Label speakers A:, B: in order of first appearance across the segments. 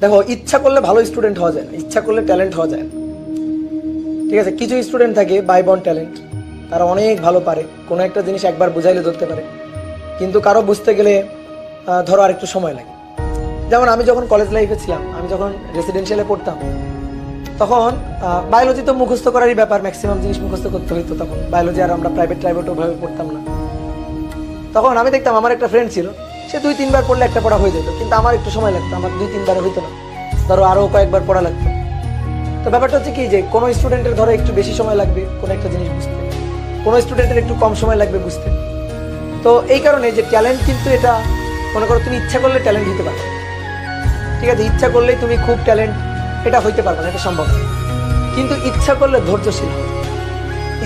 A: দেখো, ইচ্ছা করলে ভালো স্টুডেন্ট হওয়া যায় না, ইচ্ছা করলে ট্যালেন্ট হওয়া যায় না। ঠিক আছে, কিছু স্টুডেন্ট থাকে বাই বর্ন ট্যালেন্ট, তারা অনেক ভালো পারে, কোনো একটা জিনিস একবার বুঝাইলে ধরতে পারে, কিন্তু কারো বুঝতে গেলে ধরো আর একটু সময় লাগে। যেমন আমি যখন কলেজ লাইফে ছিলাম, আমি যখন রেসিডেন্সিয়ালে পড়তাম, তখন বায়োলজি তো মুখস্থ করারই ব্যাপার, ম্যাক্সিমাম জিনিস মুখস্থ করতে হইতো। তখন বায়োলজি আর আমরা প্রাইভেট ওভাবে পড়তাম না। তখন আমি দেখতাম আমার একটা ফ্রেন্ড ছিল, সে 2-3 বার পড়লে একটা পড়া হয়ে যেত, কিন্তু আমার একটু সময় লাগতো, আমার 2-3 বার হইতো না, ধরো আরো কয়েকবার পড়া লাগতো। তো ব্যাপারটা হচ্ছে কি, যে কোনো স্টুডেন্টের ধরো একটু বেশি সময় লাগবে কোনো একটা জিনিস বুঝতে, কোনো স্টুডেন্টের একটু কম সময় লাগবে বুঝতে। তো এই কারণে যে ট্যালেন্ট, কিন্তু এটা মনে করো তুমি ইচ্ছা করলে ট্যালেন্ট হতে পারবে। ঠিক আছে, ইচ্ছা করলেই তুমি খুব ট্যালেন্ট এটা হইতে পারবে না, এটা সম্ভব না। কিন্তু ইচ্ছা করলে ধৈর্যশীল হবে,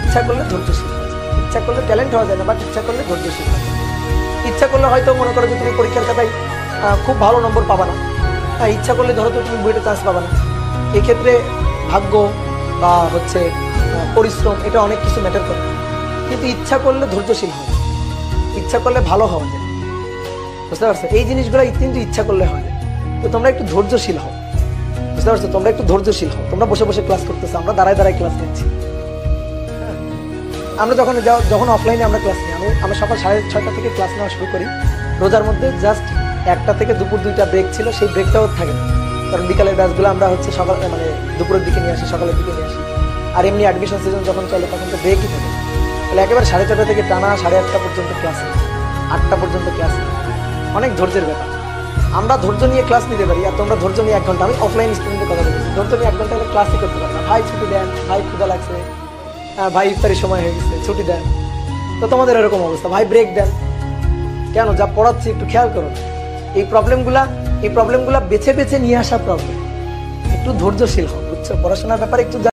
A: ইচ্ছা করলে ধৈর্যশীল হবে। ইচ্ছা করলে ট্যালেন্ট হওয়া যায় না, বাট ইচ্ছা করলে ধৈর্যশীল হবে। ইচ্ছা করলে হয়তো মনে করো যে তুমি পরীক্ষার খাতায় খুব ভালো নম্বর পাবা না, ইচ্ছা করলে ধরো তো তুমি বুয়েটে চান্স পাবা না। এক্ষেত্রে ভাগ্য বা হচ্ছে পরিশ্রম, এটা অনেক কিছু ম্যাটার করে। কিন্তু ইচ্ছা করলে ধৈর্যশীল হবে, ইচ্ছা করলে ভালো হওয়া যায়, বুঝতে পারছো? এই জিনিসগুলো কিন্তু ইচ্ছা করলে হয়। তো তোমরা একটু ধৈর্যশীল হও, বুঝতে পারছো? তোমরা একটু ধৈর্যশীল হও। তোমরা বসে বসে ক্লাস করতেছো, আমরা দাঁড়ায় দাঁড়ায় ক্লাস নিচ্ছি। আমরা যখন অফলাইনে আমরা ক্লাস নিই, আমরা সকাল 6:30 থেকে ক্লাস নেওয়া শুরু করি। রোজার মধ্যে জাস্ট 1টা থেকে দুপুর 2টা ব্রেক ছিল, সেই ব্রেকটাও থাকে না, কারণ বিকালের ব্যাচগুলো আমরা হচ্ছে সকাল মানে দুপুরের দিকে নিয়ে আসি, সকালের দিকে নিয়ে আসি। আর এমনি অ্যাডমিশন সিজন যখন চলে তখন তো ব্রেকই থাকে। তাহলে একেবারে 4:30 থেকে টানা 8:30 পর্যন্ত ক্লাস, 8টা পর্যন্ত ক্লাস। অনেক ধৈর্যের ব্যাপার। আমরা ধৈর্য নিয়ে ক্লাস নিতে পারি, আর তোমরা ধৈর্য নিয়ে 1 ঘন্টা, আমি অফলাইন স্টুডেন্টের কথা বলছি, ধৈর্য নিয়ে 1 ঘন্টা হলে ক্লাসই করতে পারে না। ভাই ছুটি দেন, ভাই ক্ষুধা লাগছে, ভাই ইফতারির সময় হয়ে গেছে, ছুটি দেন। তো তোমাদের এরকম অবস্থা, ভাই ব্রেক দেন। কেন? যা পড়াচ্ছি একটু খেয়াল করুন। এই প্রবলেমগুলা বেছে বেছে নিয়ে আসা প্রবলেম। একটু ধৈর্যশীল হও, বুঝছো? পড়াশোনার ব্যাপারে একটু